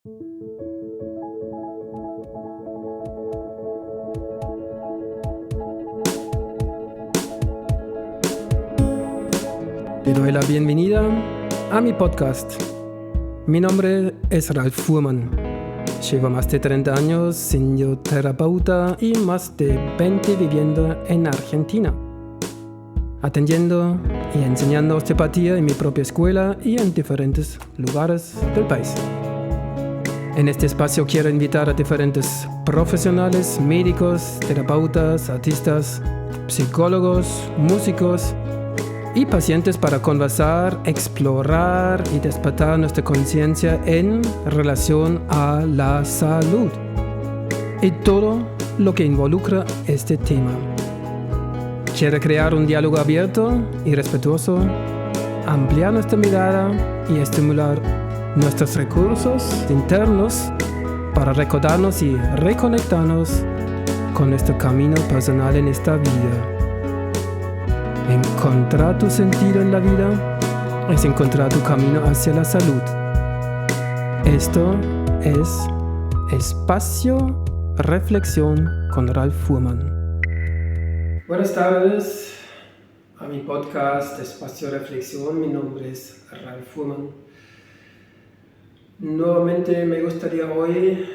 Te doy la bienvenida a mi podcast. Mi nombre es Ralf Fuhrmann. Llevo más de 30 años siendo terapeuta y más de 20 viviendo en Argentina, atendiendo y enseñando osteopatía en mi propia escuela y en diferentes lugares del país. En este espacio quiero invitar a diferentes profesionales, médicos, terapeutas, artistas, psicólogos, músicos y pacientes para conversar, explorar y despertar nuestra conciencia en relación a la salud y todo lo que involucra este tema. Quiero crear un diálogo abierto y respetuoso, ampliar nuestra mirada y estimular nuestros recursos internos para recordarnos y reconectarnos con nuestro camino personal en esta vida. Encontrar tu sentido en la vida es encontrar tu camino hacia la salud. Esto es Espacio Reflexión con Ralf Fuhrmann. Buenas tardes a mi podcast Espacio Reflexión. Mi nombre es Ralf Fuhrmann. Nuevamente me gustaría hoy,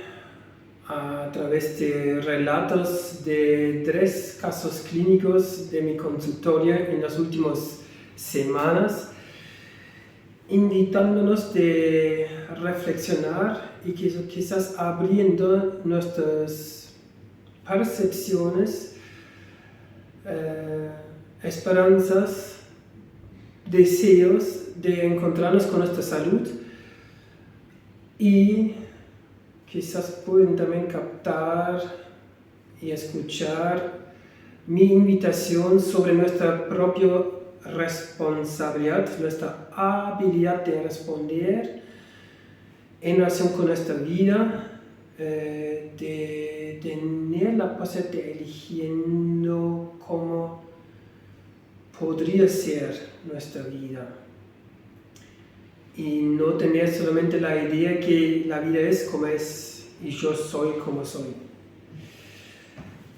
a través de relatos de 3 casos clínicos de mi consultorio en las últimas semanas, invitándonos de reflexionar y quizás abriendo nuestras percepciones, esperanzas, deseos de encontrarnos con nuestra salud y quizás pueden también captar y escuchar mi invitación sobre nuestra propia responsabilidad, nuestra habilidad de responder en relación con nuestra vida, de tener la posibilidad de eligiendo cómo podría ser nuestra vida. Y no tener solamente la idea que la vida es como es y yo soy como soy.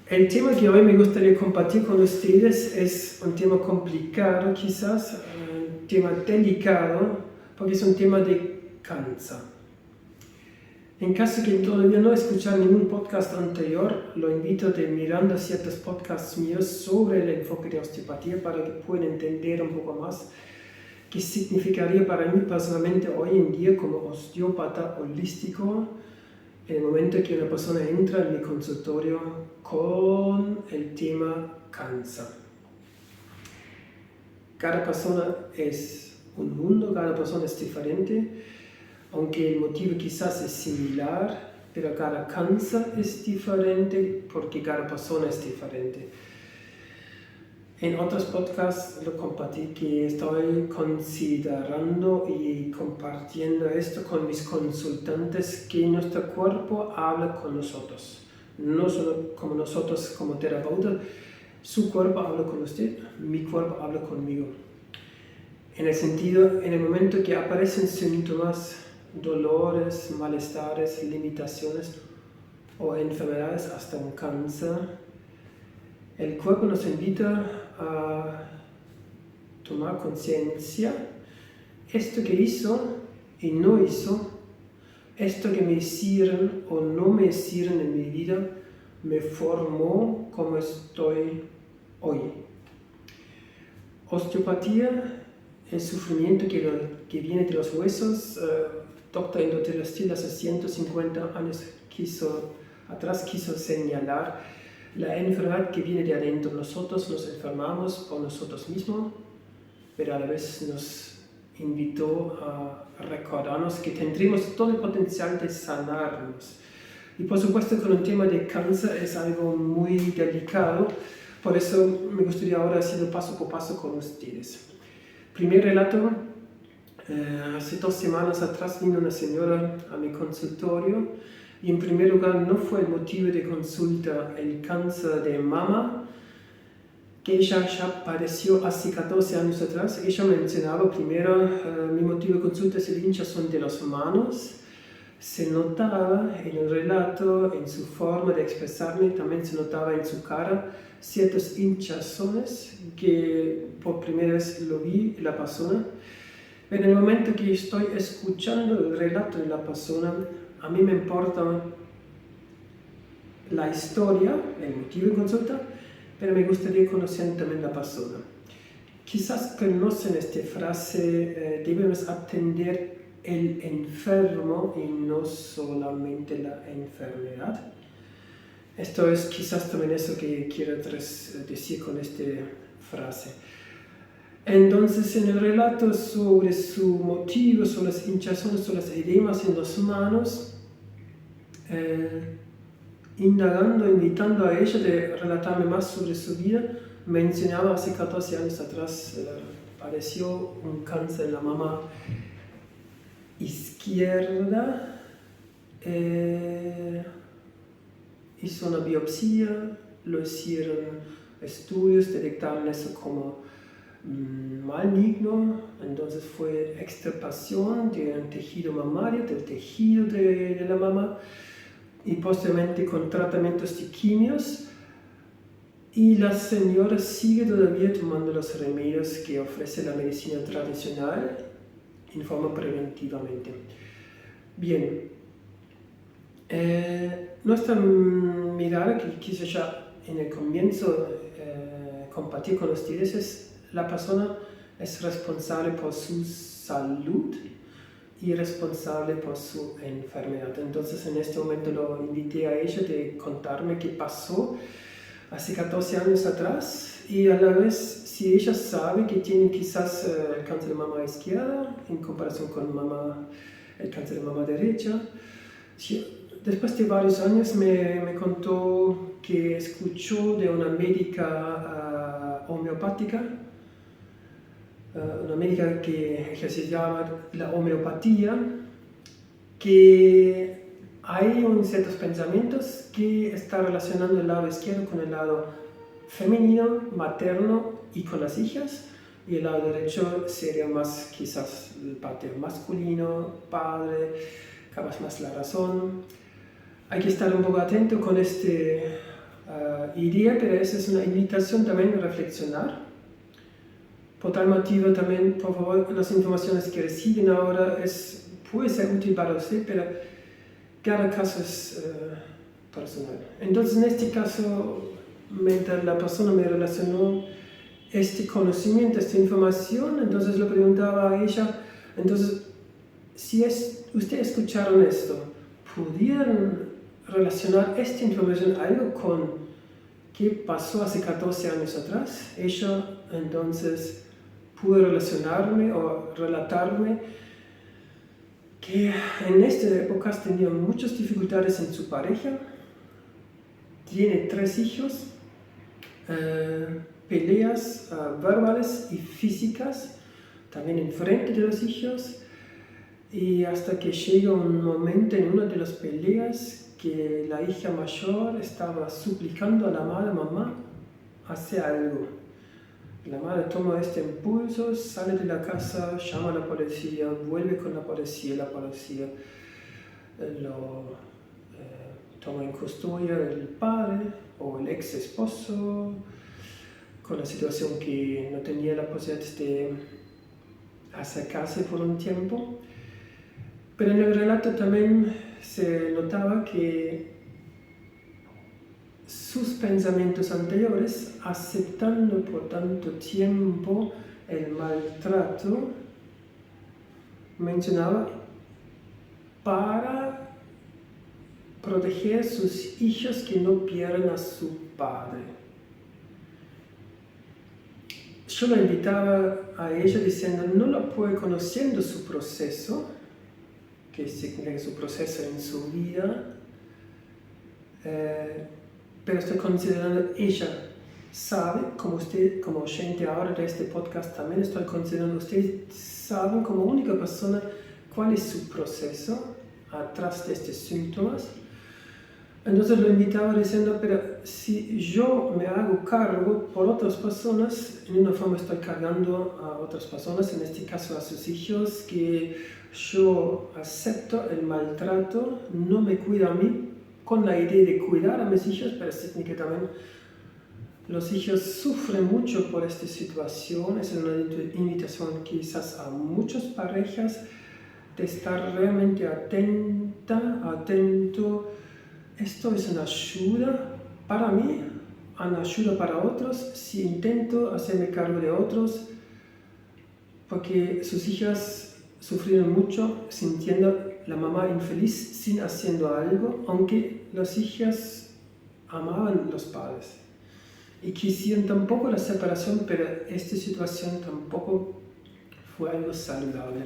El tema que hoy me gustaría compartir con ustedes es un tema complicado quizás, un tema delicado, porque es un tema de cáncer. En caso que todavía no escucharon ningún podcast anterior, lo invito a mirando ciertos podcasts míos sobre el enfoque de osteopatía para que puedan entender un poco más qué significaría para mí personalmente hoy en día como osteópata holístico en el momento que una persona entra en mi consultorio con el tema cáncer. Cada persona es un mundo, cada persona es diferente, aunque el motivo quizás es similar, pero cada cáncer es diferente porque cada persona es diferente. En otros podcasts lo compartí que estoy considerando y compartiendo esto con mis consultantes, que nuestro cuerpo habla con nosotros, no solo como nosotros como terapeutas, su cuerpo habla con usted, mi cuerpo habla conmigo. En el sentido, en el momento que aparecen síntomas, dolores, malestares, limitaciones o enfermedades, hasta un cáncer, el cuerpo nos invita a tomar conciencia, esto que hizo y no hizo, esto que me hicieron o no me hicieron en mi vida, me formó como estoy hoy. Osteopatía, el sufrimiento que viene de los huesos, Dr. Indotello Still hace 150 años quiso señalar la enfermedad que viene de adentro. Nosotros nos enfermamos por nosotros mismos, pero a la vez nos invitó a recordarnos que tendremos todo el potencial de sanarnos. Y por supuesto con el tema de cáncer es algo muy delicado, por eso me gustaría ahora hacerlo paso por paso con ustedes. Primer relato, hace 2 semanas atrás vino una señora a mi consultorio. Y en primer lugar no fue el motivo de consulta el cáncer de mama, que ella ya padeció hace 14 años atrás. Ella mencionaba primero, mi motivo de consulta es el hinchazón de las manos, se notaba en el relato, en su forma de expresarme, también se notaba en su cara ciertos hinchazones que por primera vez lo vi en la persona. En el momento que estoy escuchando el relato de la persona, a mí me importa la historia, el motivo de consulta, pero me gustaría conocer también la persona. Quizás conocen esta frase, debemos atender el enfermo y no solamente la enfermedad. Esto es quizás también eso que quiero decir con esta frase. Entonces, en el relato sobre su motivo, sobre las hinchazones, sobre los edemas en las manos, indagando, invitando a ella de relatarme más sobre su vida, mencionaba hace 14 años atrás, padeció un cáncer en la mama izquierda, hizo una biopsia, lo hicieron estudios, detectaron eso como maligno, entonces fue extirpación del tejido mamario, del tejido de la mama, y posteriormente con tratamientos de quimios, y la señora sigue todavía tomando los remedios que ofrece la medicina tradicional en forma preventivamente. Bien, nuestra mirada que quise ya en el comienzo compartir con ustedes es: la persona es responsable por su salud y responsable por su enfermedad. Entonces en este momento lo invité a ella de contarme qué pasó hace 14 años atrás, y a la vez si ella sabe que tiene quizás el cáncer de mama izquierda en comparación con el cáncer de mama derecha. Después de varios años me contó que escuchó de una médica homeopática, una médica que se llama la homeopatía, que hay ciertos pensamientos que están relacionando el lado izquierdo con el lado femenino, materno y con las hijas, y el lado derecho sería más quizás el parte masculino, padre, capaz más la razón. Hay que estar un poco atento con esta idea, pero esa es una invitación también a reflexionar. Por tal motivo también, por favor, las informaciones que reciben ahora puede ser útil para usted, pero cada caso es personal. Entonces, en este caso, mientras la persona me relacionó este conocimiento, esta información, entonces le preguntaba a ella, entonces, si ustedes escucharon esto, ¿pudieran relacionar esta información algo con qué pasó hace 14 años atrás? Ella entonces pudo relacionarme o relatarme que en estas épocas tenía muchas dificultades en su pareja, tiene 3 hijos, peleas verbales y físicas también enfrente de los hijos, y hasta que llega un momento en una de las peleas que la hija mayor estaba suplicando a la madre: mamá, hace algo. La madre toma este impulso, sale de la casa, llama a la policía, vuelve con la policía lo toma en custodia el padre o el ex esposo, con la situación que no tenía la posibilidad de acercarse por un tiempo. Pero en el relato también se notaba que sus pensamientos anteriores, aceptando por tanto tiempo el maltrato, mencionaba para proteger a sus hijos que no pierdan a su padre. Yo la invitaba a ella diciendo: no la puede conociendo su proceso, que significa su proceso en su vida, pero estoy considerando, ella sabe, como usted, como oyente ahora de este podcast también estoy considerando, ustedes saben como única persona cuál es su proceso atrás de estos síntomas. Entonces lo invitaba diciendo, pero si yo me hago cargo por otras personas, en una forma estoy cargando a otras personas, en este caso a sus hijos, que yo acepto el maltrato, no me cuido a mí, con la idea de cuidar a mis hijos, pero significa que también los hijos sufren mucho por esta situación. Es una invitación quizás a muchas parejas de estar realmente atento. Esto es una ayuda para mí, una ayuda para otros, si intento hacerme cargo de otros, porque sus hijas sufrieron mucho sintiendo la mamá infeliz sin haciendo algo, aunque las hijas amaban a los padres y quisieron tampoco la separación, pero esta situación tampoco fue algo saludable.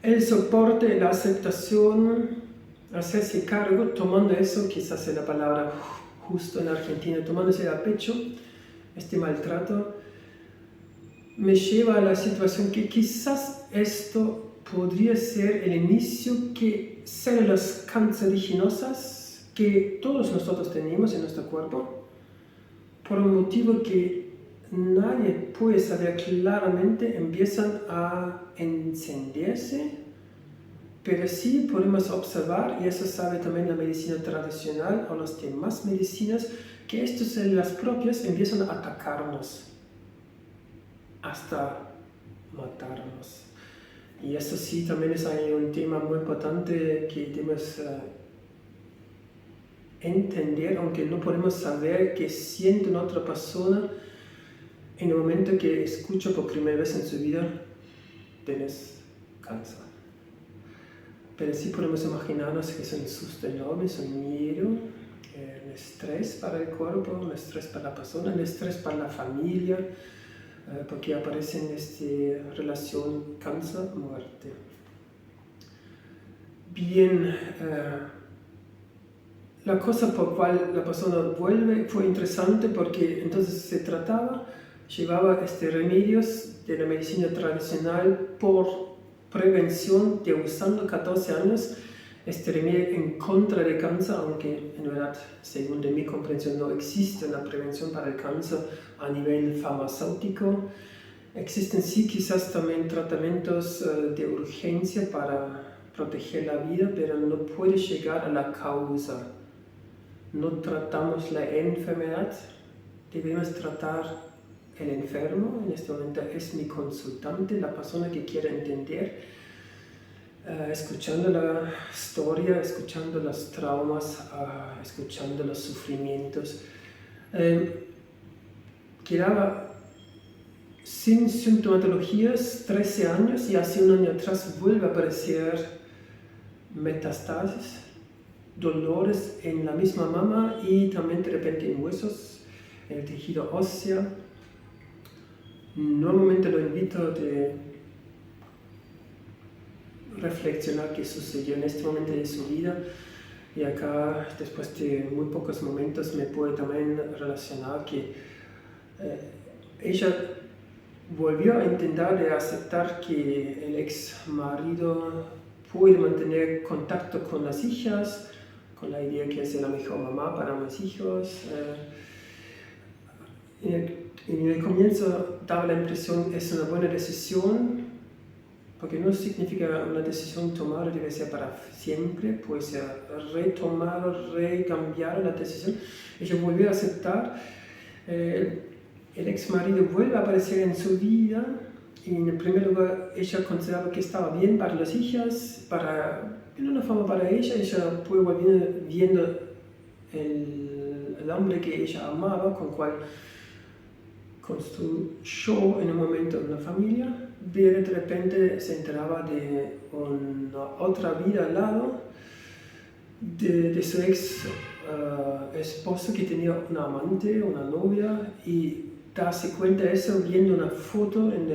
El soporte, la aceptación, hacerse cargo, tomando eso, quizás es la palabra justo en Argentina, tomándose a pecho este maltrato, me lleva a la situación que quizás esto podría ser el inicio que células canceriginosas que todos nosotros tenemos en nuestro cuerpo, por un motivo que nadie puede saber claramente, empiezan a encenderse. Pero sí podemos observar, y eso sabe también la medicina tradicional o las demás medicinas, que estas células propias empiezan a atacarnos hasta matarnos. Y eso sí también es un tema muy importante que debemos entender, aunque no podemos saber qué siente una otra persona en el momento que escucha por primera vez en su vida, tienes cáncer. Pero sí podemos imaginarnos que es un susto enorme, es un miedo, un estrés para el cuerpo, un estrés para la persona, un estrés para la familia, porque aparece en esta relación cáncer-muerte. Bien, la cosa por cual la persona vuelve fue interesante porque entonces se trataba, llevaba remedios de la medicina tradicional por prevención de usando 14 años este remedio en contra del cáncer, aunque en verdad, según de mi comprensión, no existe una prevención para el cáncer a nivel farmacéutico. Existen sí quizás también tratamientos de urgencia para proteger la vida, pero no puede llegar a la causa. No tratamos la enfermedad, debemos tratar el enfermo. En este momento es mi consultante, la persona que quiere entender, escuchando la historia, escuchando los traumas, escuchando los sufrimientos. Quedaba sin sintomatologías 13 años y hace un año atrás vuelve a aparecer metastasis, dolores en la misma mama y también de repente en huesos, en el tejido óseo. Nuevamente lo invito a reflexionar qué sucedió en este momento de su vida, y acá después de muy pocos momentos me puede también relacionar que ella volvió a intentar de aceptar que el ex marido puede mantener contacto con las hijas, con la idea que es la mejor mamá para mis hijos. En el comienzo daba la impresión que es una buena decisión, porque no significa una decisión tomada debe ser para siempre, puede ser retomar, recambiar la decisión. Ella volvió a aceptar, el ex marido vuelve a aparecer en su vida, y en primer lugar ella consideraba que estaba bien para las hijas, en una forma para ella puede volver viendo el hombre que ella amaba, con cual construyó en un momento una familia, pero de repente se enteraba de una otra vida al lado de su ex esposo, que tenía una amante, una novia, y darse cuenta de eso viendo una foto en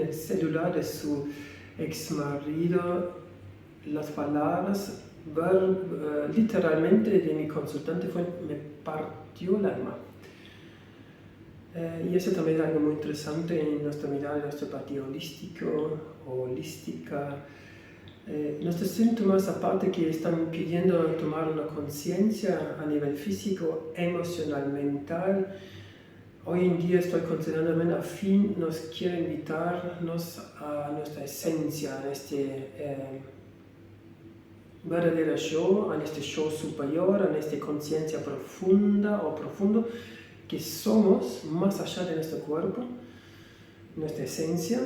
el celular de su ex marido. Las palabras literalmente de mi consultante me partió el alma. Y eso también es algo muy interesante en nuestra mirada de la osteopatía holística. Nuestros síntomas, aparte que están pidiendo tomar una conciencia a nivel físico, emocional, mental, hoy en día estoy considerando afín, nos quiere invitarnos a nuestra esencia, a este verdadero yo, a este yo superior, a esta conciencia profunda o profundo que somos más allá de nuestro cuerpo, nuestra esencia,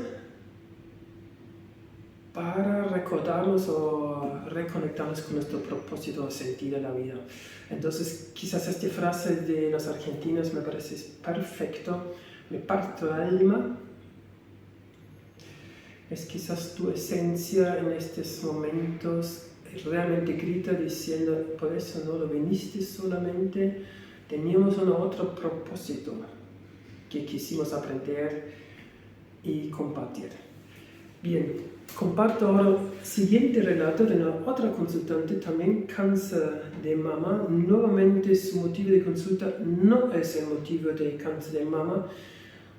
para recordarnos o reconectarnos con nuestro propósito o sentido de la vida. Entonces, quizás esta frase de los argentinos me parece perfecto, me parto el alma, es quizás tu esencia en estos momentos realmente grita diciendo, por eso no lo viniste solamente, teníamos un otro propósito que quisimos aprender y compartir. Bien, comparto ahora el siguiente relato de una otra consultante, también cáncer de mama. Nuevamente su motivo de consulta no es el motivo de cáncer de mama,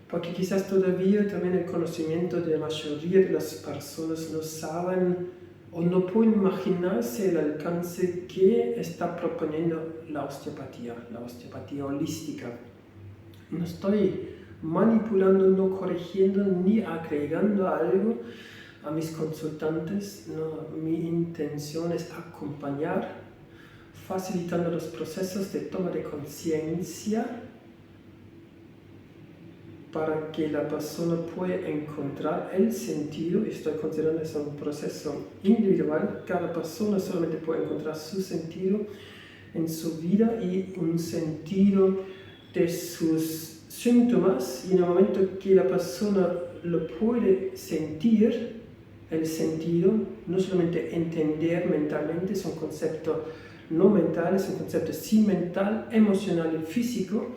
porque quizás todavía también el conocimiento de la mayoría de las personas no saben o no pueden imaginarse el alcance que está proponiendo la osteopatía holística. No estoy manipulando, no corrigiendo ni agregando algo a mis consultantes. No, mi intención es acompañar, facilitando los procesos de toma de conciencia para que la persona pueda encontrar el sentido. Estoy considerando eso un proceso individual. Cada persona solamente puede encontrar su sentido en su vida y un sentido de sus síntomas, y en el momento que la persona lo puede sentir, el sentido, no solamente entender mentalmente, es un concepto no mental, es un concepto sí mental, emocional y físico,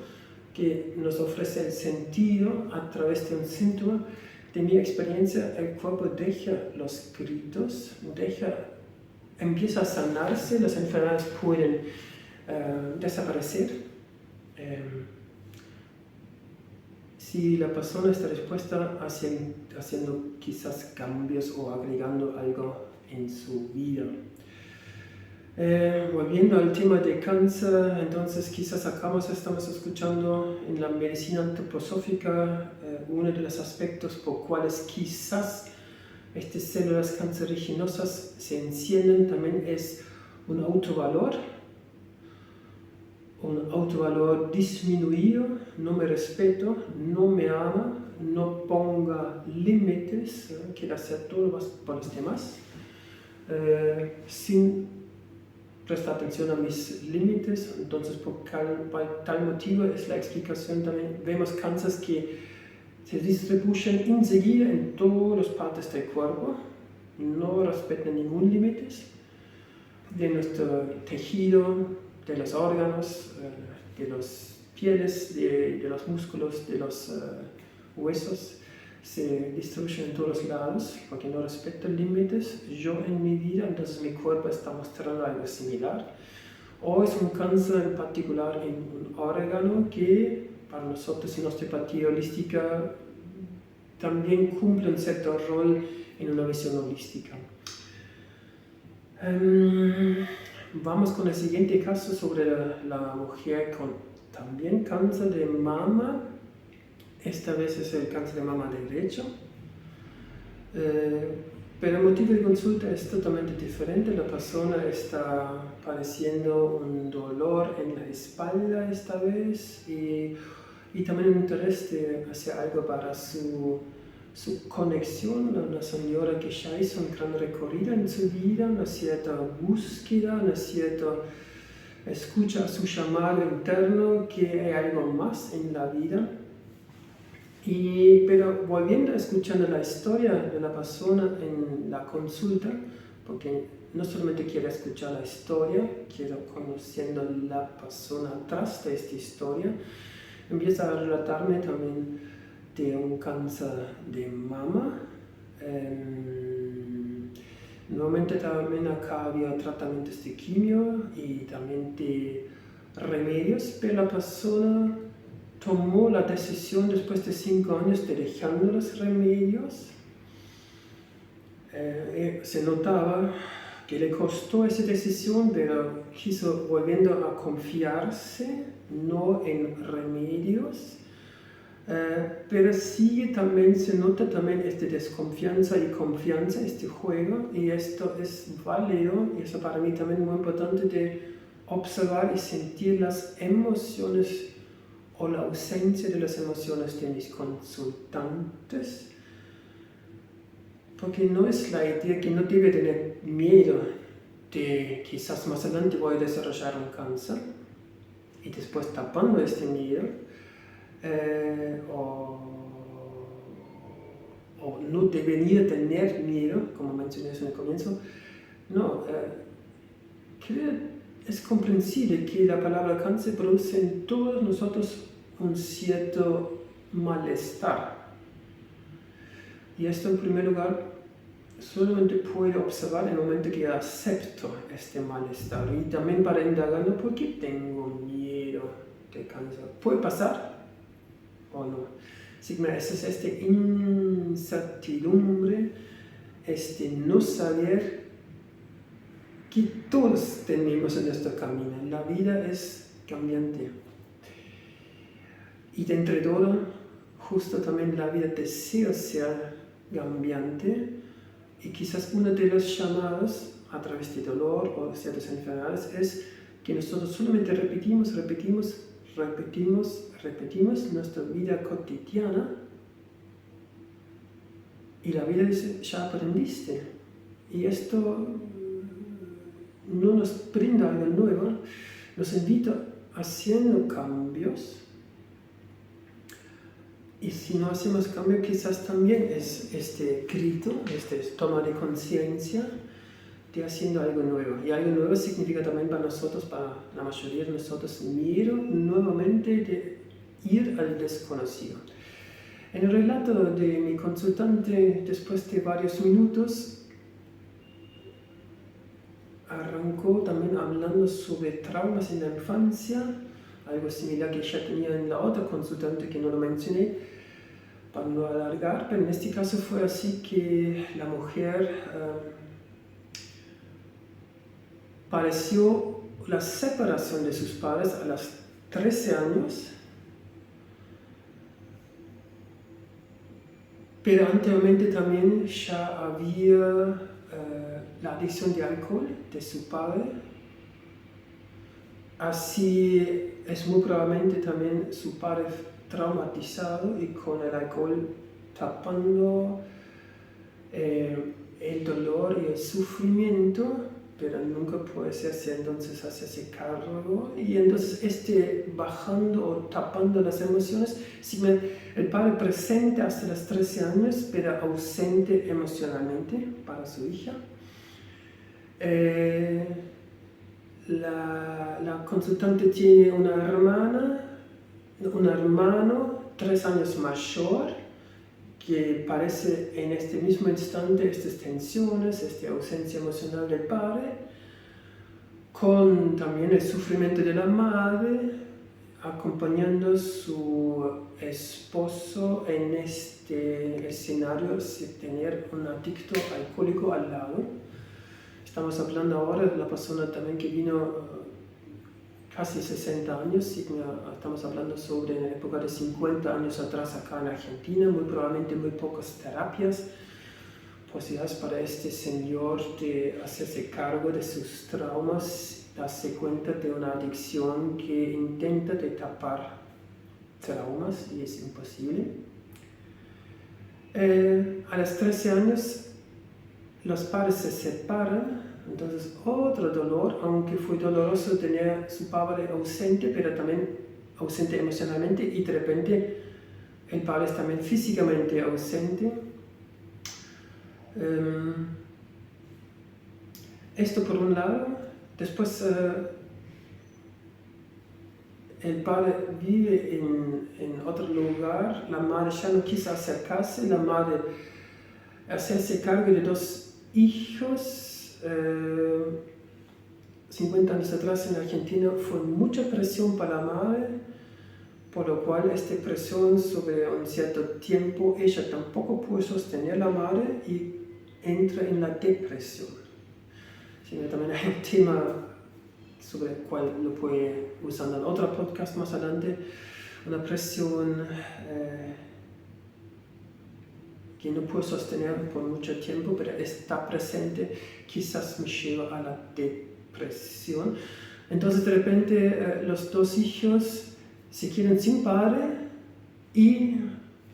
que nos ofrece el sentido a través de un síntoma. De mi experiencia, el cuerpo deja los gritos, empieza a sanarse, las enfermedades pueden desaparecer. Si la persona está dispuesta haciendo quizás cambios o agregando algo en su vida. Volviendo al tema de cáncer, entonces quizás acá estamos escuchando en la medicina antroposófica uno de los aspectos por cuales quizás estas células cancerígenas se encienden también es un autovalor disminuido, no me respeto, no me ama, no ponga límites, quiere hacer todo por los demás, sin prestar atención a mis límites. Entonces, por tal motivo es la explicación también. Vemos cánceres que se distribuyen enseguida en todas las partes del cuerpo, no respetan ningún límite de nuestro tejido, de los órganos, de las pieles, de los músculos, de los huesos, se distribuyen en todos lados porque no respetan límites. Yo en mi vida, entonces mi cuerpo está mostrando algo similar. O es un cáncer en particular en un órgano que para nosotros en osteopatía holística también cumple un cierto rol en una visión holística. Vamos con el siguiente caso sobre la mujer con también cáncer de mama. Esta vez es el cáncer de mama derecho. Pero el motivo de consulta es totalmente diferente. La persona está padeciendo un dolor en la espalda esta vez y también un interés de hacer algo para su conexión. Una señora que ya hizo un gran recorrido en su vida, una cierta búsqueda, una cierta escucha a su llamado interno, que hay algo más en la vida. Pero volviendo, escuchando la historia de la persona en la consulta, porque no solamente quiero escuchar la historia, quiero conociendo la persona atrás de esta historia, empieza a relatarme también de un cáncer de mama. Nuevamente también acá había tratamientos de quimio y también de remedios, pero la persona tomó la decisión después de 5 años de dejar los remedios. Se notaba que le costó esa decisión, pero quiso volviendo a confiarse, no en remedios, pero sí también se nota también esta desconfianza y confianza, este juego, y esto es válido, y eso para mí también muy importante de observar y sentir las emociones o la ausencia de las emociones de mis consultantes, porque no es la idea que no debe tener miedo de quizás más adelante voy a desarrollar un cáncer y después tapando este miedo o no debería tener miedo, como mencioné en el comienzo. No, creo es comprensible que la palabra cáncer produce en todos nosotros un cierto malestar. Y esto en primer lugar solamente puedo observar en el momento que acepto este malestar y también para indagar por qué tengo miedo de cáncer. ¿Puede pasar o no? Sí, es esta incertidumbre, este no saber que todos tenemos en nuestro camino. La vida es cambiante. Y dentro de todo, justo también la vida desea ser cambiante. Y quizás uno de los llamados a través de dolor o ciertas enfermedades es que nosotros solamente repetimos nuestra vida cotidiana y la vida dice, ya aprendiste. Y esto no nos brinda algo nuevo, nos invita haciendo cambios. Y si no hacemos cambio, quizás también es este grito, este toma de conciencia de haciendo algo nuevo. Y algo nuevo significa también para nosotros, para la mayoría de nosotros, miedo nuevamente de ir al desconocido. En el relato de mi consultante, después de varios minutos, arrancó también hablando sobre traumas en la infancia, algo similar que ya tenía en la otra consultante que no lo mencioné, para no alargar, pero en este caso fue así que la mujer padeció la separación de sus padres a los 13 años, pero anteriormente también ya había la adicción de alcohol de su padre. Así es muy probablemente también su padre traumatizado y con el alcohol tapando el dolor y el sufrimiento, pero nunca puede hacerse entonces hacerse cargo. Y entonces bajando o tapando las emociones, el padre presente hasta los 13 años, pero ausente emocionalmente para su hija. La consultante tiene un hermano 3 años mayor que parece en este mismo instante estas tensiones, esta ausencia emocional del padre, con también el sufrimiento de la madre, acompañando a su esposo en este escenario sin tener un adicto alcohólico al lado. Estamos hablando ahora de la persona también que vino casi 60 años, estamos hablando sobre la época de 50 años atrás acá en Argentina, muy probablemente muy pocas terapias, posibilidades para este señor de hacerse cargo de sus traumas, darse cuenta de una adicción que intenta de tapar traumas y es imposible. A los 13 años los padres se separan, entonces otro dolor, aunque fue doloroso tener a su padre ausente, pero también ausente emocionalmente y de repente el padre es también físicamente ausente. Esto por un lado. Después el padre vive en otro lugar, la madre ya no quiso acercarse, la madre hacerse cargo de 2 hijos. 50 años atrás en Argentina fue mucha presión para la madre, por lo cual esta presión sobre un cierto tiempo ella tampoco pudo sostener la madre y entra en la depresión. Sino también hay un tema sobre el cual lo puede usar en otro podcast más adelante, una presión que no puedo sostener por mucho tiempo, pero está presente, quizás me lleva a la depresión. Entonces de repente los dos hijos se quieren sin padre y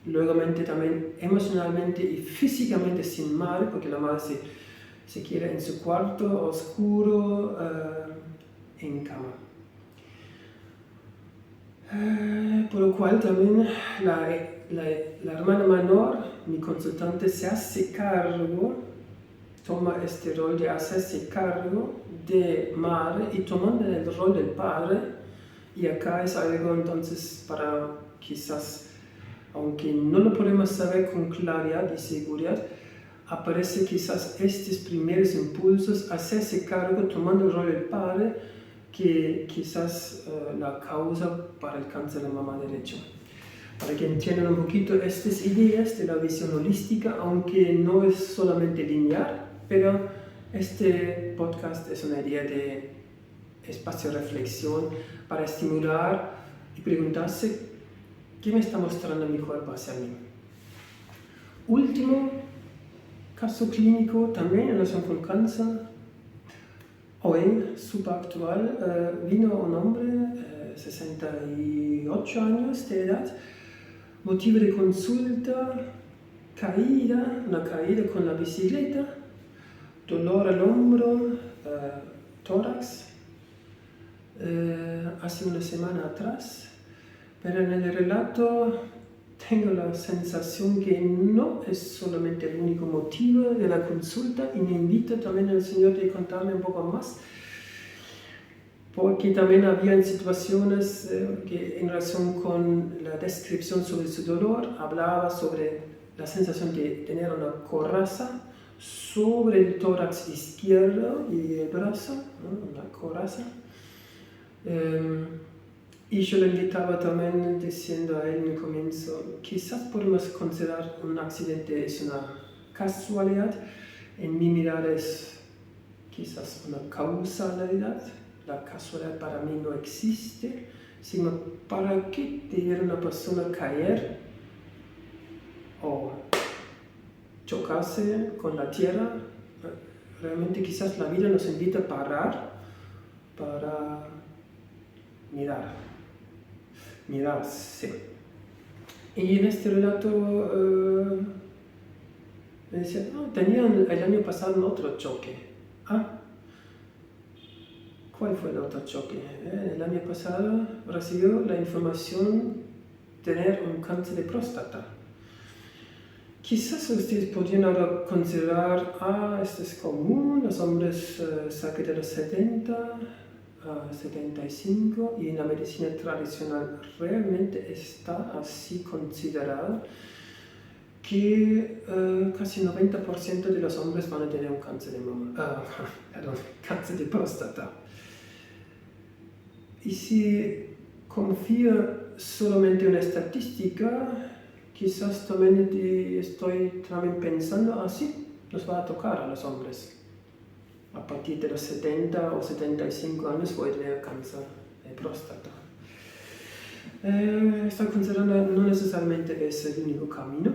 luego también emocionalmente y físicamente sin madre, porque la madre se quiere en su cuarto oscuro, en cama. Por lo cual también la hermana menor, mi consultante, se hace cargo, toma este rol de hacerse cargo de madre y tomando el rol del padre. Y acá es algo entonces para quizás, aunque no lo podemos saber con claridad y seguridad, aparece quizás estos primeros impulsos, hacerse cargo tomando el rol del padre, que quizás la causa para el cáncer de mama derecho. Para que entiendan un poquito estas ideas de la visión holística, aunque no es solamente lineal, pero este podcast es una idea de espacio de reflexión para estimular y preguntarse qué me está mostrando mi cuerpo hacia mí. Último caso clínico también en relación con cáncer. Hoy, súper actual, vino un hombre, 68 años de edad, motivo de consulta, una caída con la bicicleta, dolor al hombro, tórax, hace una semana atrás, pero en el relato tengo la sensación que no es solamente el único motivo de la consulta y me invito también al Señor a contarme un poco más, porque también había situaciones que en relación con la descripción sobre su dolor, hablaba sobre la sensación de tener una coraza sobre el tórax izquierdo y el brazo, ¿no? Una coraza. Y yo le invitaba también diciendo a él en el comienzo, quizás podemos considerar un accidente es una casualidad, en mi mirada es quizás una causalidad, la casualidad para mí no existe, sino para qué debería una persona caer o chocarse con la tierra. Realmente quizás la vida nos invita a parar para mirarse. Y en este relato me decía, no, tenían el año pasado otro choque. ¿Cuál fue el otro choque? El año pasado recibió la información de tener un cáncer de próstata. Quizás ustedes podrían ahora considerar, esto es común, los hombres cerca de los 70, 75, y en la medicina tradicional realmente está así considerado que casi 90% de los hombres van a tener un cáncer de mama, cáncer de próstata. Y si confío solamente en una estadística, quizás también estoy también pensando, así nos va a tocar a los hombres. A partir de los 70 o 75 años voy a tener cáncer de próstata. Estoy considerando no necesariamente es el único camino,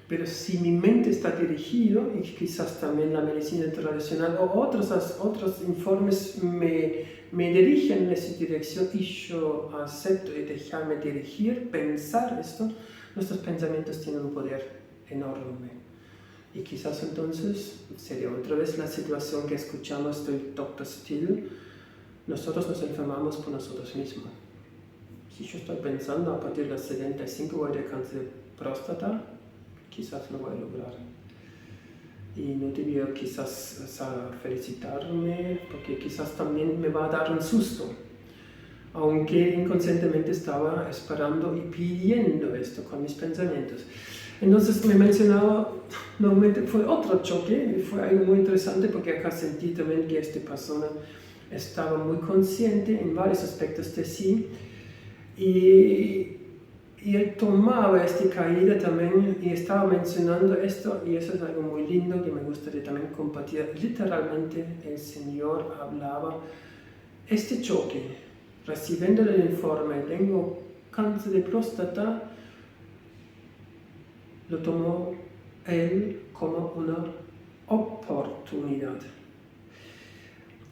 pero si mi mente está dirigida, y quizás también la medicina tradicional o otros informes me dirigen en esa dirección y yo acepto y dejarme dirigir, pensar esto, nuestros pensamientos tienen un poder enorme. Y quizás entonces sería otra vez la situación que escuchamos del Dr. Still, nosotros nos enfermamos por nosotros mismos. Si yo estoy pensando a partir de los 75 voy a tener cáncer de próstata, quizás lo voy a lograr. Y no debía quizás felicitarme, porque quizás también me va a dar un susto. Aunque inconscientemente estaba esperando y pidiendo esto con mis pensamientos. Entonces me mencionaba, normalmente fue otro choque, y fue algo muy interesante porque acá sentí también que esta persona estaba muy consciente en varios aspectos de sí. Y Y él tomaba esta caída también y estaba mencionando esto, y eso es algo muy lindo que me gustaría también compartir. Literalmente el Señor hablaba este choque, recibiendo el informe, tengo cáncer de próstata, lo tomó él como una oportunidad.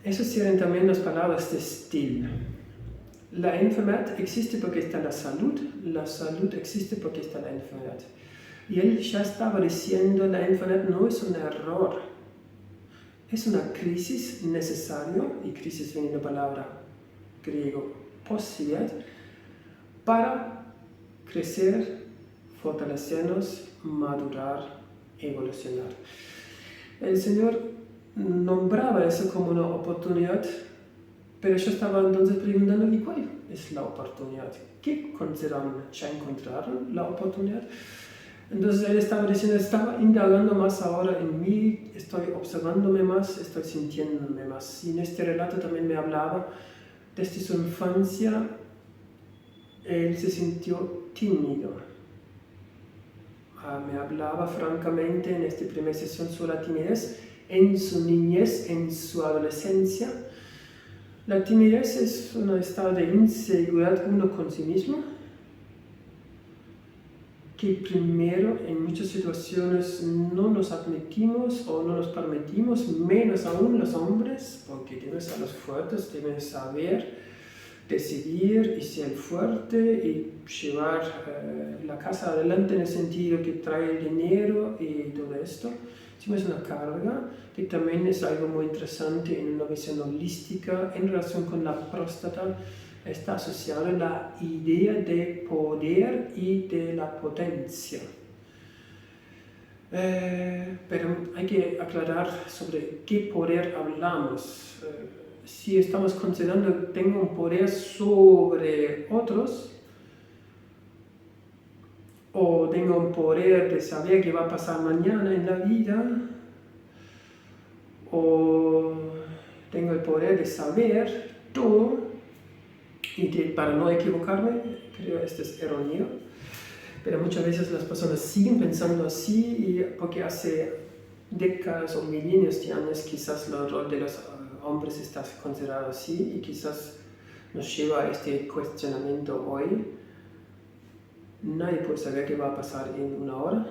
Eso sirven también las palabras de Still. La enfermedad existe porque está la salud existe porque está la enfermedad. Y él ya estaba diciendo, la enfermedad no es un error, es una crisis necesaria, y crisis viene de la palabra griego posibilidad, para crecer, fortalecernos, madurar, evolucionar. El Señor nombraba eso como una oportunidad, pero yo estaba entonces preguntando, ¿y cuál es la oportunidad? ¿Qué consideraron? ¿Ya encontraron la oportunidad? Entonces él estaba diciendo, estaba indagando más ahora en mí, estoy observándome más, estoy sintiéndome más. Y en este relato también me hablaba, desde su infancia, él se sintió tímido. Me hablaba francamente en esta primera sesión sobre la timidez, en su niñez, en su adolescencia. La timidez es un estado de inseguridad uno con sí mismo, que primero en muchas situaciones no nos admitimos o no nos permitimos, menos aún los hombres, porque deben ser los fuertes, deben saber decidir y ser fuerte y llevar la casa adelante en el sentido que trae el dinero y todo esto. Es una carga que también es algo muy interesante en una visión holística en relación con la próstata. Está asociada la idea de poder y de la potencia. Pero hay que aclarar sobre qué poder hablamos. Si estamos considerando que tengo un poder sobre otros, o tengo un poder de saber qué va a pasar mañana en la vida, o tengo el poder de saber todo y para no equivocarme, creo que esto es erróneo, pero muchas veces las personas siguen pensando así porque hace décadas o milenios de años quizás el rol de los hombres está considerado así y quizás nos lleva a este cuestionamiento hoy. Nadie puede saber qué va a pasar en una hora.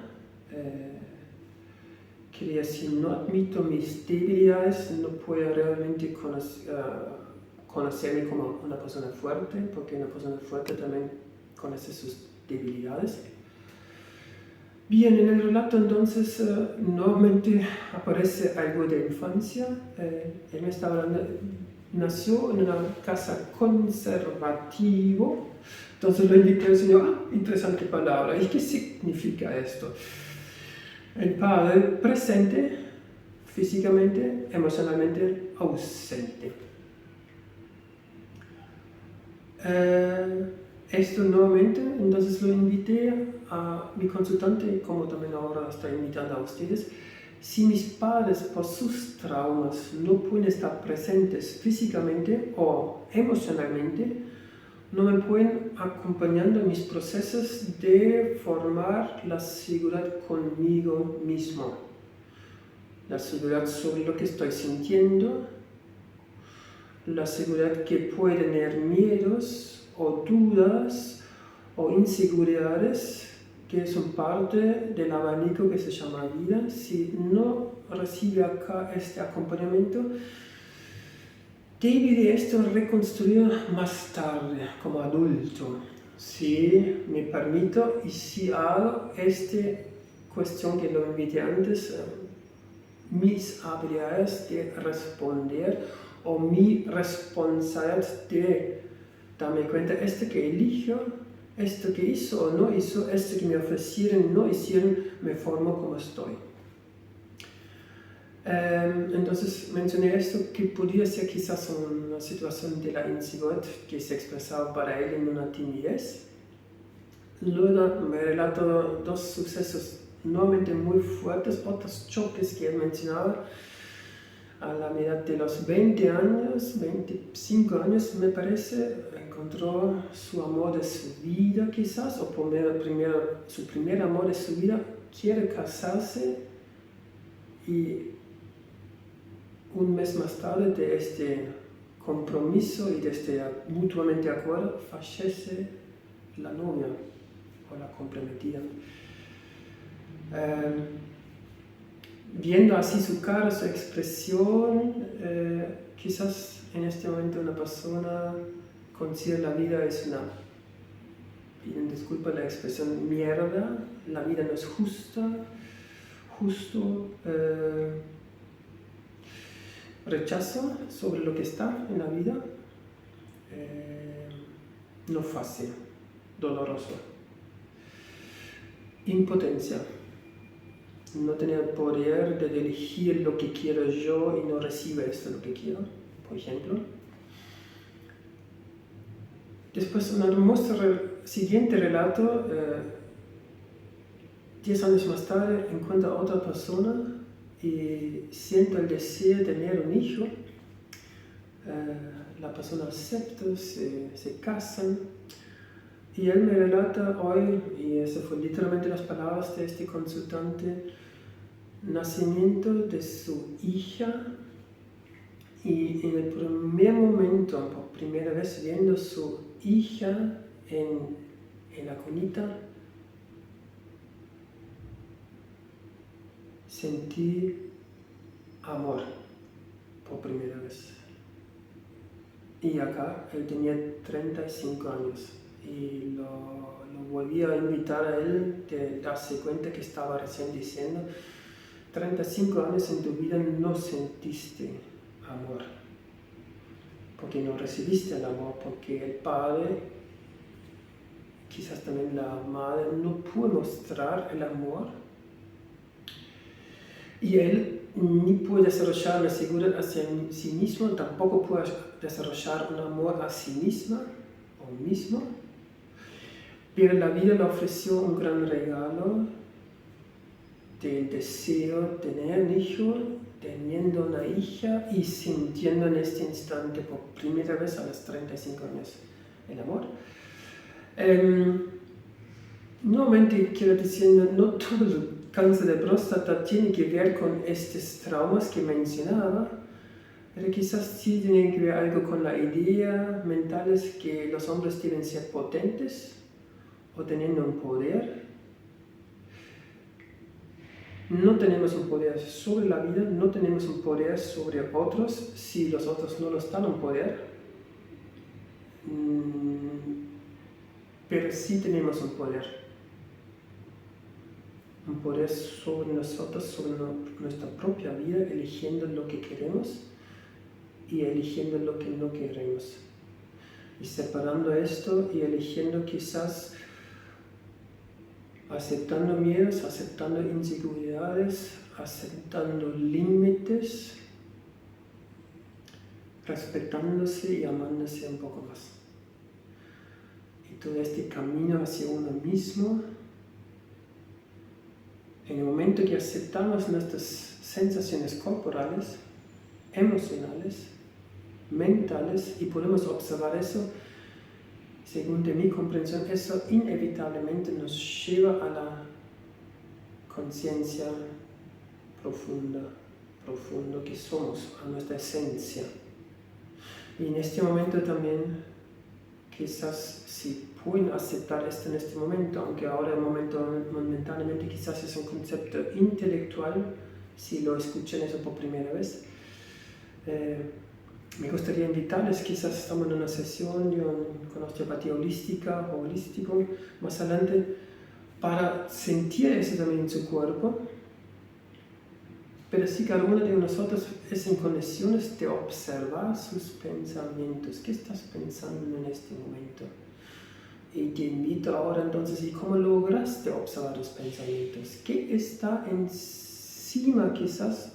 Que si no admito mis debilidades, no puedo realmente conocerme como una persona fuerte, porque una persona fuerte también conoce sus debilidades. Bien, en el relato entonces nuevamente aparece algo de infancia. Él me está hablando, nació en una casa conservativa. Entonces lo invité al Señor, interesante palabra, ¿y qué significa esto? El padre presente, físicamente, emocionalmente ausente. Esto nuevamente, entonces lo invité a mi consultante, como también ahora estoy invitando a ustedes. Si mis padres por sus traumas no pueden estar presentes físicamente o emocionalmente, no me pueden acompañando en mis procesos de formar la seguridad conmigo mismo. La seguridad sobre lo que estoy sintiendo, la seguridad que puede tener miedos o dudas o inseguridades que son parte del abanico que se llama vida. Si no recibe acá este acompañamiento, debe de esto reconstruir más tarde, como adulto. Si me permito y si hago esta cuestión que lo invité antes, mis habilidades de responder o mi responsabilidad de darme cuenta, esto que elijo, esto que hizo o no hizo, esto que me ofrecieron, no hicieron, me formo como estoy. Entonces mencioné esto que podría ser quizás una situación de la inseguridad que se expresaba para él en una timidez. Luego me relato dos sucesos nuevamente muy fuertes, otros choques que él mencionaba a la edad de los 20 años, 25 años me parece, encontró su amor de su vida quizás, o su primer amor de su vida, quiere casarse y un mes más tarde de este compromiso y de este mutuamente acuerdo fallece la novia o la comprometida. Viendo así su cara, su expresión, quizás en este momento una persona considera la vida es una, piden disculpa la expresión, mierda, la vida no es justo, rechazo sobre lo que está en la vida, no fácil, doloroso, impotencia. No tener el poder de elegir lo que quiero yo y no recibe esto lo que quiero, por ejemplo. Después, un hermoso siguiente relato, 10 años más tarde encuentra a otra persona y siente el deseo de tener un hijo. La persona acepta, se casan. Y él me relata hoy, y eso fue literalmente las palabras de este consultante, nacimiento de su hija, y en el primer momento, por primera vez viendo su hija en la cunita, sentí amor por primera vez. Y acá él tenía 35 años. Y lo volví a invitar a él de darse cuenta que estaba recién diciendo, 35 años en tu vida no sentiste amor, porque no recibiste el amor, porque el padre, quizás también la madre, no pudo mostrar el amor, y él ni puede desarrollar una seguridad hacia sí mismo, tampoco puede desarrollar un amor a sí misma o mismo. Pero la vida le ofreció un gran regalo del deseo de tener un hijo, teniendo una hija y sintiendo en este instante por primera vez a los 35 años el amor. Nuevamente quiero decir, no todo el cáncer de próstata tiene que ver con estos traumas que mencionaba, pero quizás sí tienen que ver algo con la idea mental es que los hombres deben ser potentes o teniendo un poder. No tenemos un poder sobre la vida, no tenemos un poder sobre otros si los otros no nos dan un poder, pero sí tenemos un poder sobre nosotros, sobre nuestra propia vida, eligiendo lo que queremos y eligiendo lo que no queremos, y separando esto y eligiendo quizás aceptando miedos, aceptando inseguridades, aceptando límites, respetándose y amándose un poco más. Y todo este camino hacia uno mismo, en el momento que aceptamos nuestras sensaciones corporales, emocionales, mentales, y podemos observar eso, según de mi comprensión, eso inevitablemente nos lleva a la conciencia profundo que somos, a nuestra esencia. Y en este momento también, quizás si pueden aceptar esto en este momento, aunque ahora momentáneamente quizás es un concepto intelectual, si lo escuchan eso por primera vez, me gustaría invitarles, quizás estamos en una sesión con osteopatía holística o holístico más adelante, para sentir eso también en su cuerpo, pero sí cada uno de nosotros es en condiciones de observar sus pensamientos. ¿Qué estás pensando en este momento? Y te invito ahora entonces, ¿y cómo lograste observar tus pensamientos? ¿Qué está encima quizás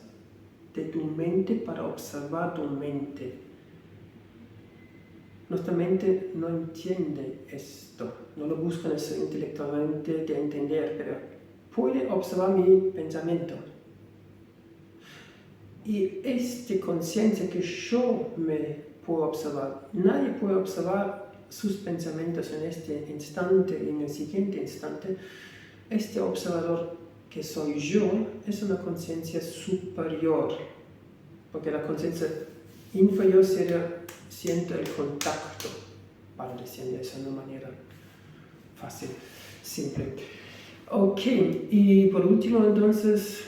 de tu mente para observar tu mente? Nuestra mente no entiende esto, no lo busca intelectualmente de entender, pero puede observar mi pensamiento. Y esta conciencia que yo me puedo observar, nadie puede observar sus pensamientos en este instante y en el siguiente instante, este observador que soy yo es una conciencia superior, porque la conciencia inferior siente el contacto, para decir eso de una manera fácil, simple. Ok, y por último entonces,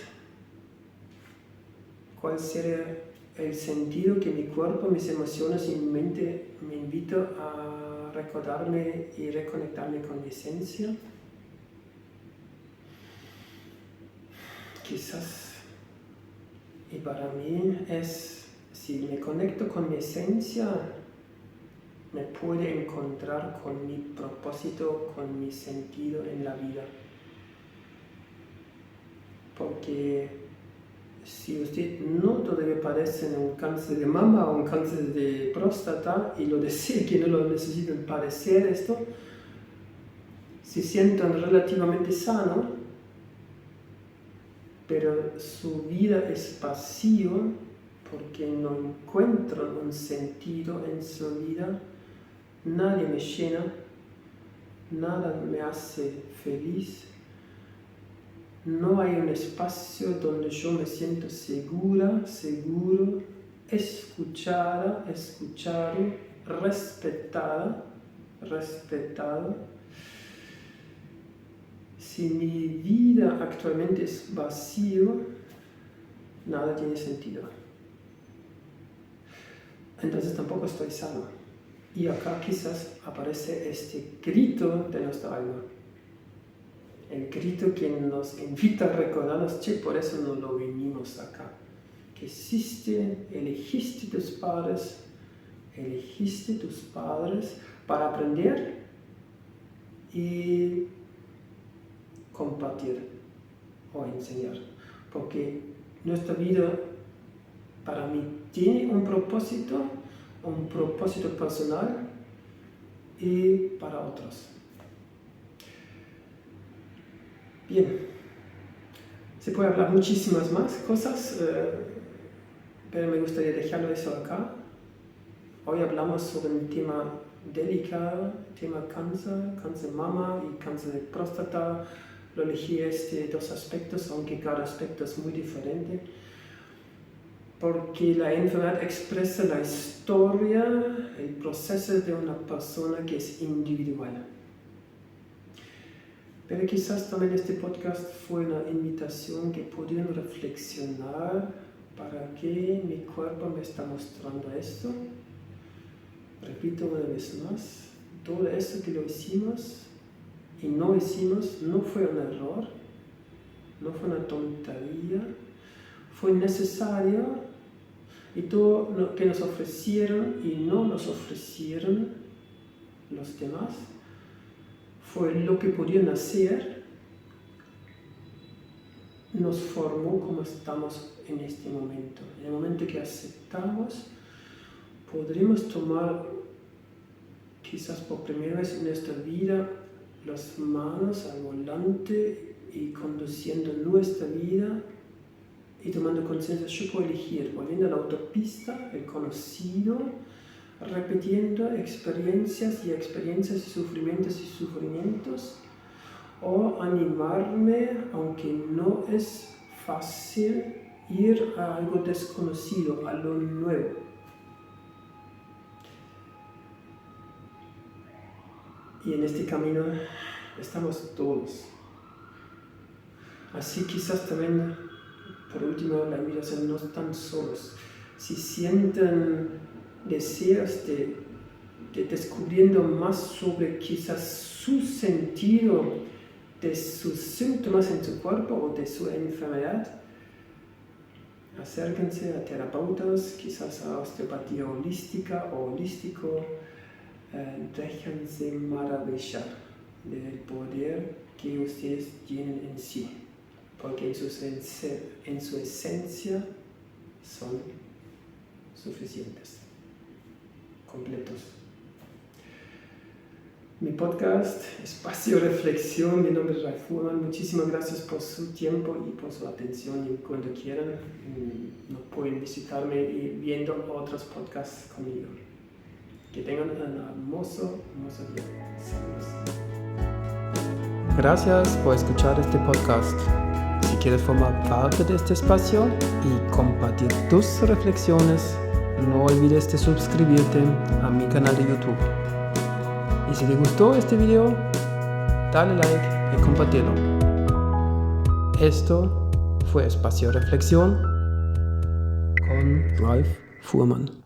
¿cuál sería el sentido que mi cuerpo, mis emociones y mi mente me invitan a recordarme y reconectarme con mi esencia? Quizás, y para mí es, si me conecto con mi esencia, me puede encontrar con mi propósito, con mi sentido en la vida. Porque si usted no todavía padece un cáncer de mama o un cáncer de próstata y lo desea, que no lo necesitan padecer esto, se sientan relativamente sanos, pero su vida es vacía porque no encuentran un sentido en su vida, nadie me llena, nada me hace feliz. No hay un espacio donde yo me siento segura, seguro, escuchada, escuchado, respetado. Si mi vida actualmente es vacío, nada tiene sentido. Entonces tampoco estoy sano. Y acá quizás aparece este grito de nuestra alma. El grito que nos invita a recordarnos, che, por eso no lo vinimos acá. Que elegiste tus padres para aprender y compartir o enseñar. Porque nuestra vida, para mí, tiene un propósito personal y para otros. Bien, se puede hablar muchísimas más cosas, pero me gustaría dejarlo eso acá. Hoy hablamos sobre un tema delicado, tema cáncer mama y cáncer de próstata. Lo elegí dos aspectos, aunque cada aspecto es muy diferente, porque la enfermedad expresa la historia, el proceso de una persona que es individual. Pero quizás también este podcast fue una invitación que pudieron reflexionar para qué mi cuerpo me está mostrando esto. Repito una vez más, todo eso que lo hicimos y no hicimos no fue un error, no fue una tontería, fue necesario, y todo lo que nos ofrecieron y no nos ofrecieron los demás fue lo que podían hacer, nos formó como estamos en este momento. En el momento que aceptamos, podremos tomar quizás por primera vez en nuestra vida las manos al volante y conduciendo nuestra vida y tomando conciencia, yo puedo elegir, volviendo a la autopista, el conocido, repitiendo experiencias y sufrimientos, o animarme, aunque no es fácil, ir a algo desconocido, a lo nuevo. Y en este camino estamos todos. Así quizás también, por último, la invitación, no están solos. Si sienten deseos de descubriendo más sobre quizás su sentido de sus síntomas en su cuerpo o de su enfermedad, acérquense a terapeutas, quizás a osteopatía holística o holístico. Déjense maravillar del poder que ustedes tienen en sí, porque en su esencia son suficientes, completos. Mi podcast, Espacio Reflexión, mi nombre es Ralf Fuhrmann. Muchísimas gracias por su tiempo y por su atención, y cuando quieran no pueden visitarme y viendo otros podcasts conmigo. Que tengan un hermoso día. Saludos. Gracias por escuchar este podcast. Si quieres formar parte de este espacio y compartir tus reflexiones, no olvides de suscribirte a mi canal de YouTube. Y si te gustó este video, dale like y compártelo. Esto fue Espacio Reflexión con Ralf Fuhrmann.